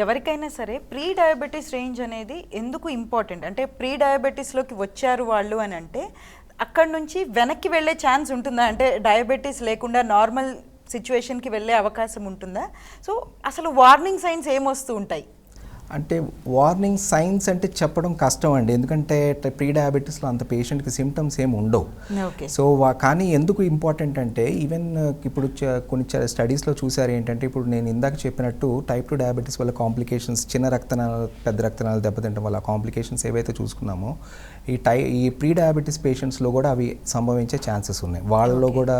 ఎవరికైనా సరే pre diabetes range అనేది ఎందుకు ఇంపార్టెంట్ అంటే ప్రీ డయాబెటీస్లోకి వచ్చారు వాళ్ళు అని అంటే అక్కడ నుంచి వెనక్కి వెళ్ళే ఛాన్స్ ఉంటుందా అంటే డయాబెటీస్ లేకుండా నార్మల్ సిచ్యువేషన్కి వెళ్ళే అవకాశం ఉంటుందా సో అసలు వార్నింగ్ సైన్స్ ఏమొస్తూ ఉంటాయి అంటే వార్నింగ్ సైన్స్ అంటే చెప్పడం కష్టం అండి ఎందుకంటే ప్రీ డయాబెటీస్లో అంత పేషెంట్కి సిమ్టమ్స్ ఏమి ఉండవు సో కానీ ఎందుకు ఇంపార్టెంట్ అంటే ఈవెన్ ఇప్పుడు కొన్ని స్టడీస్లో చూసారు ఏంటంటే ఇప్పుడు నేను ఇందాక చెప్పినట్టు టైప్ 2 డయాబెటీస్ వల్ల కాంప్లికేషన్స్ చిన్న రక్తనాళాలు పెద్ద రక్తనాళాలు దెబ్బతింటం వల్ల కాంప్లికేషన్స్ ఏవైతే చూసుకున్నామో ఈ ప్రీ డయాబెటీస్ పేషెంట్స్లో కూడా అవి సంభవించే ఛాన్సెస్ ఉన్నాయి వాళ్ళలో కూడా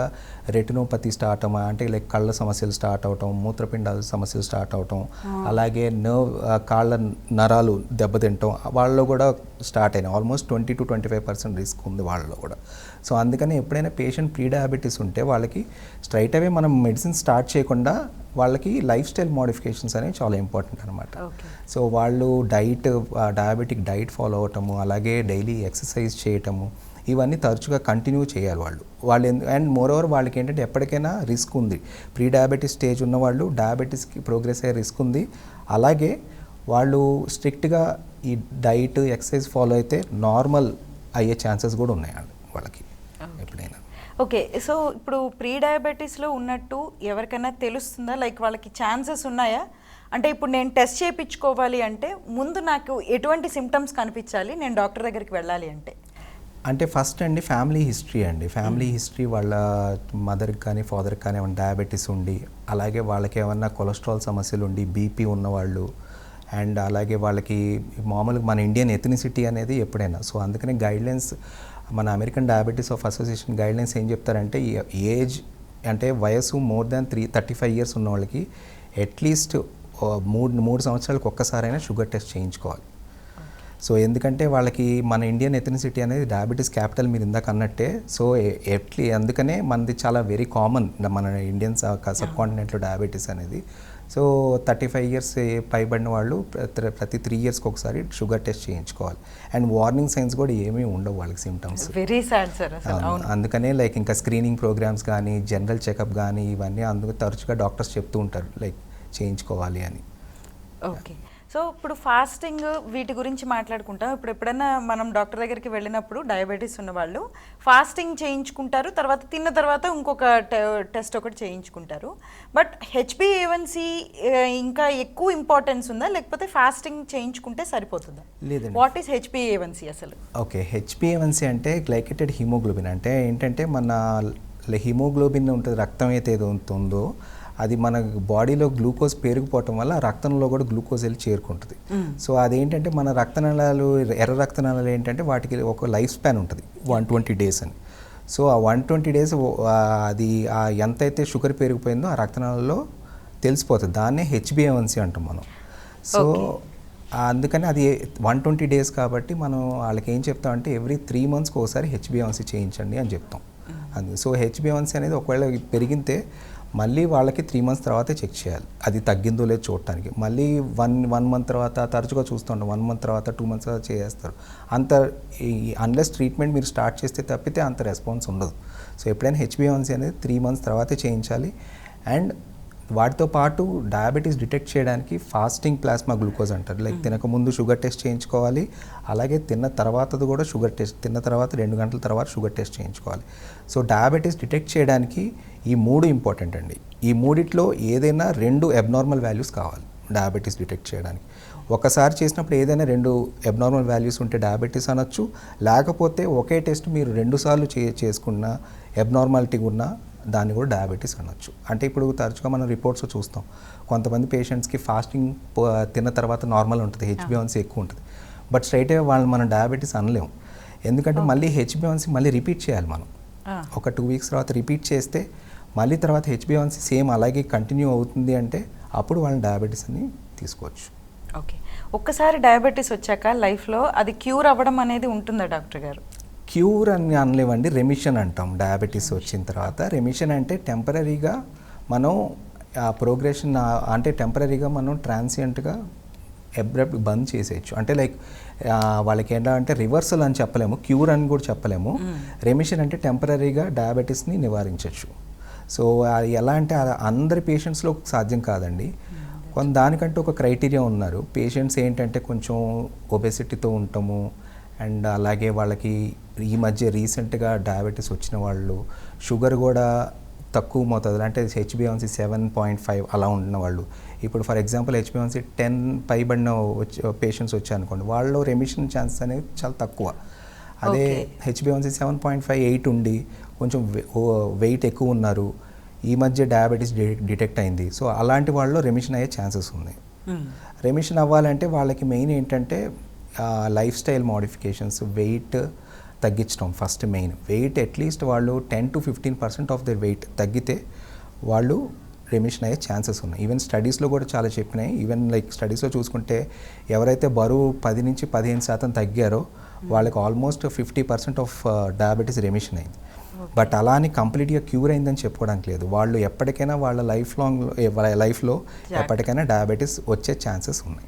రెటినోపతి స్టార్ట్ అవ్వడం అంటే లైక్ కళ్ళ సమస్యలు స్టార్ట్ అవటం మూత్రపిండాల సమస్యలు స్టార్ట్ అవటం అలాగే కాళ్ళ నరాలు దెబ్బతింటాం వాళ్ళలో కూడా స్టార్ట్ అయినాయి ఆల్మోస్ట్ 20-25% రిస్క్ ఉంది వాళ్ళలో కూడా సో అందుకని ఎప్పుడైనా పేషెంట్ ప్రీ డయాబెటీస్ ఉంటే వాళ్ళకి స్ట్రైట్ అవే మనం మెడిసిన్ స్టార్ట్ చేయకుండా వాళ్ళకి లైఫ్ స్టైల్ మోడిఫికేషన్స్ అనేవి చాలా ఇంపార్టెంట్ అనమాట సో వాళ్ళు డయాబెటిక్ డైట్ ఫాలో అవటము అలాగే డైలీ ఎక్సర్సైజ్ చేయటము ఇవన్నీ తరచుగా కంటిన్యూ చేయాలి వాళ్ళు అండ్ మోరోవర్ వాళ్ళకి ఏంటంటే ఎప్పటికైనా రిస్క్ ఉంది ప్రీ డయాబెటీస్ స్టేజ్ ఉన్న వాళ్ళు డయాబెటీస్కి ప్రోగ్రెస్ అయ్యే రిస్క్ ఉంది అలాగే వాళ్ళు స్ట్రిక్ట్గా ఈ డైట్ ఎక్సర్సైజ్ ఫాలో అయితే నార్మల్ అయ్యే ఛాన్సెస్ కూడా ఉన్నాయండి వాళ్ళకి ఎప్పుడైనా ఓకే సో ఇప్పుడు ప్రీ డయాబెటీస్లో ఉన్నట్టు ఎవరికైనా తెలుస్తుందా లైక్ వాళ్ళకి ఛాన్సెస్ ఉన్నాయా అంటే ఇప్పుడు నేను టెస్ట్ చేయించుకోవాలి అంటే ముందు నాకు ఎటువంటి సిమ్టమ్స్ కనిపించాలి నేను డాక్టర్ దగ్గరికి వెళ్ళాలి అంటే ఫస్ట్ అండి ఫ్యామిలీ హిస్టరీ వాళ్ళ మదర్కి కానీ ఫాదర్కి కానీ ఏమైనా డయాబెటీస్ ఉండి అలాగే వాళ్ళకి ఏమన్నా కొలెస్ట్రాల్ సమస్యలు ఉండి బీపీ ఉన్నవాళ్ళు అండ్ అలాగే వాళ్ళకి మామూలుగా మన ఇండియన్ ఎథనిసిటీ అనేది ఎప్పుడైనా సో అందుకనే గైడ్లైన్స్ మన American diabetes of association guidelines ఏం చెప్తారంటే ఏజ్ అంటే వయసు మోర్ దాన్ 35 ఇయర్స్ ఉన్న వాళ్ళకి అట్లీస్ట్ మూడు సంవత్సరాలకు ఒక్కసారైనా షుగర్ టెస్ట్ చేయించుకోవాలి సో ఎందుకంటే వాళ్ళకి మన ఇండియన్ ఎథనిసిటీ అనేది డయాబెటీస్ క్యాపిటల్ మీరు ఇందాక అన్నట్టే సో అందుకనే మనది చాలా వెరీ కామన్ మన ఇండియన్ సబ్ కాంటినెంట్లో డయాబెటీస్ అనేది సో 35 ఇయర్స్ పైబడిన వాళ్ళు ప్రతి 3 ఇయర్స్కి ఒకసారి షుగర్ టెస్ట్ చేయించుకోవాలి అండ్ వార్నింగ్ సైన్స్ కూడా ఏమీ ఉండవు వాళ్ళకి సిమ్టమ్స్ వెరీ సాడ్ సార్ అందుకనే లైక్ ఇంకా స్క్రీనింగ్ ప్రోగ్రామ్స్ కానీ జనరల్ చెకప్ కానీ ఇవన్నీ అందుకు తరచుగా డాక్టర్స్ చెప్తూ ఉంటారు లైక్ చేయించుకోవాలి అని ఓకే సో ఇప్పుడు ఫాస్టింగ్ వీటి గురించి మాట్లాడుకుంటాం ఇప్పుడు ఎప్పుడైనా మనం డాక్టర్ దగ్గరికి వెళ్ళినప్పుడు డయాబెటీస్ ఉన్న వాళ్ళు ఫాస్టింగ్ చేయించుకుంటారు తర్వాత తిన్న తర్వాత ఇంకొక టెస్ట్ ఒకటి చేయించుకుంటారు బట్ HbA1c ఇంకా ఎక్కువ ఇంపార్టెన్స్ ఉందా లేకపోతే ఫాస్టింగ్ చేయించుకుంటే సరిపోతుందా లేదండి వాట్ ఈస్ HbA1c అసలు ఓకే HbA1c అంటే గ్లైకేటెడ్ హిమోగ్లోబిన్ అంటే ఏంటంటే మన హిమోగ్లోబిన్ ఉంటుంది రక్తం అయితే ఉంటుందో అది మన బాడీలో గ్లూకోజ్ పెరిగిపోవటం వల్ల రక్తంలో కూడా గ్లూకోజ్ వెళ్ళి చేరుకుంటుంది సో అదేంటంటే మన రక్తనాళాలు ఎర్ర రక్తనాళాలు ఏంటంటే వాటికి ఒక లైఫ్ స్పాన్ ఉంటుంది 120 డేస్ అని సో ఆ 120 డేస్ అది ఎంతైతే షుగర్ పెరిగిపోయిందో ఆ రక్తనాళాల్లో తెలిసిపోతుంది దాన్నే HbA1c అంటాం మనం సో అందుకని అది 120 డేస్ కాబట్టి మనం వాళ్ళకి ఏం చెప్తామంటే ఎవ్రీ 3 మంత్స్కి ఒకసారి HbA1c చేయించండి అని చెప్తాం సో HbA1c అనేది ఒకవేళ పెరిగితే మళ్ళీ వాళ్ళకి 3 మంత్స్ తర్వాతే చెక్ చేయాలి అది తగ్గిందో లేదో చూడటానికి మళ్ళీ వన్ మంత్ తర్వాత తరచుగా చూస్తుంటాం 1 మంత్ తర్వాత 2 మంత్స్ తర్వాత చేస్తారు అంత అన్లెస్ ట్రీట్మెంట్ మీరు స్టార్ట్ చేస్తే తప్పితే అంత రెస్పాన్స్ ఉండదు సో ఎప్పుడైనా HbA1c అనేది 3 మంత్స్ తర్వాతే చేయించాలి అండ్ వాటితో పాటు డయాబెటీస్ డిటెక్ట్ చేయడానికి ఫాస్టింగ్ ప్లాస్మా గ్లూకోజ్ అంటారు లైక్ తినకముందు షుగర్ టెస్ట్ చేయించుకోవాలి అలాగే తిన్న తర్వాతది కూడా షుగర్ టెస్ట్ తిన్న తర్వాత 2 గంటల తర్వాత షుగర్ టెస్ట్ చేయించుకోవాలి సో డయాబెటీస్ డిటెక్ట్ చేయడానికి ఈ 3 ఇంపార్టెంట్ అండి ఈ మూడిట్లో ఏదైనా 2 అబ్నార్మల్ వాల్యూస్ కావాలి డయాబెటీస్ డిటెక్ట్ చేయడానికి ఒకసారి చేసినప్పుడు ఏదైనా 2 అబ్నార్మల్ వాల్యూస్ ఉంటే డయాబెటీస్ అనొచ్చు లేకపోతే ఒకే టెస్ట్ మీరు 2 సార్లు చేసుకున్న అబ్నార్మాలిటీ ఉన్న దాన్ని కూడా డయాబెటీస్ అనొచ్చు అంటే ఇప్పుడు తరచుగా మనం రిపోర్ట్స్ చూస్తాం కొంతమంది పేషెంట్స్కి ఫాస్టింగ్ తిన్న తర్వాత నార్మల్ ఉంటుంది HbA1c ఎక్కువ ఉంటుంది బట్ స్ట్రైట్ అవే వాళ్ళు మనం డయాబెటీస్ అనలేము ఎందుకంటే మళ్ళీ HbA1c మళ్ళీ రిపీట్ చేయాలి మనం ఒక 2 వీక్స్ తర్వాత రిపీట్ చేస్తే మళ్ళీ తర్వాత HbA1c సేమ్ అలాగే కంటిన్యూ అవుతుంది అంటే అప్పుడు వాళ్ళని డయాబెటీస్ అని తీసుకోవచ్చు ఓకే ఒక్కసారి డయాబెటీస్ వచ్చాక లైఫ్లో అది క్యూర్ అవ్వడం అనేది ఉంటుందా డాక్టర్ గారు క్యూర్ అని అనలేవండి రెమిషన్ అంటాం డయాబెటీస్ వచ్చిన తర్వాత రెమిషన్ అంటే టెంపరీగా మనం ఆ ప్రోగ్రెషన్ అంటే టెంపరీగా మనం ట్రాన్సియంట్గా అబ్రప్ట్ బంద్ చేసేయచ్చు అంటే లైక్ వాళ్ళకి ఏంటంటే రివర్సల్ అని చెప్పలేము క్యూర్ అని కూడా చెప్పలేము రెమిషన్ అంటే టెంపరీగా డయాబెటీస్ని నివారించవచ్చు సో ఎలా అంటే అందరి పేషెంట్స్లో సాధ్యం కాదండి కొంత దానికంటే ఒక క్రైటీరియా ఉన్నారు. పేషెంట్స్ ఏంటంటే కొంచెం ఒబెసిటీతో ఉంటాము, అండ్ అలాగే వాళ్ళకి ఈ మధ్య రీసెంట్గా డయాబెటీస్ వచ్చిన వాళ్ళు, షుగర్ కూడా తక్కువ మోతాదులో అంటే హెచ్బిఎన్సీ 7.5 అలా ఉన్న వాళ్ళు, ఇప్పుడు ఫర్ ఎగ్జాంపుల్ హెచ్బిఎన్సీ 10 పైబడిన పేషెంట్స్ వచ్చారనుకోండి, వాళ్ళలో రెమిషన్ ఛాన్సెస్ అనేవి చాలా తక్కువ. అదే హెచ్బిఎన్సీ 7.5, 8 ఉండి కొంచెం వెయిట్ ఎక్కువ ఉన్నారు, ఈ మధ్య డయాబెటీస్ డిటెక్ట్ అయింది, సో అలాంటి వాళ్ళలో రెమిషన్ అయ్యే ఛాన్సెస్ ఉన్నాయి. రెమిషన్ అవ్వాలంటే వాళ్ళకి మెయిన్ ఏంటంటే లైఫ్ స్టైల్ మోడిఫికేషన్స్, వెయిట్ తగ్గించడం ఫస్ట్ మెయిన్. వెయిట్ అట్లీస్ట్ వాళ్ళు 10 to 15% ఆఫ్ ద వెయిట్ తగ్గితే వాళ్ళు రెమిషన్ అయ్యే ఛాన్సెస్ ఉన్నాయి. ఈవెన్ స్టడీస్లో కూడా చాలా చెప్పినాయి. ఈవెన్ లైక్ స్టడీస్లో చూసుకుంటే ఎవరైతే బరువు 10 నుంచి 15% తగ్గారో వాళ్ళకి ఆల్మోస్ట్ 50% ఆఫ్ డయాబెటీస్ రెమిషన్ అయింది. బట్ అలా అని కంప్లీట్గా క్యూర్ అయిందని చెప్పుకోవడానికి లేదు. వాళ్ళు ఎప్పటికైనా వాళ్ళ లైఫ్లో ఎప్పటికైనా డయాబెటీస్ వచ్చే ఛాన్సెస్ ఉన్నాయి.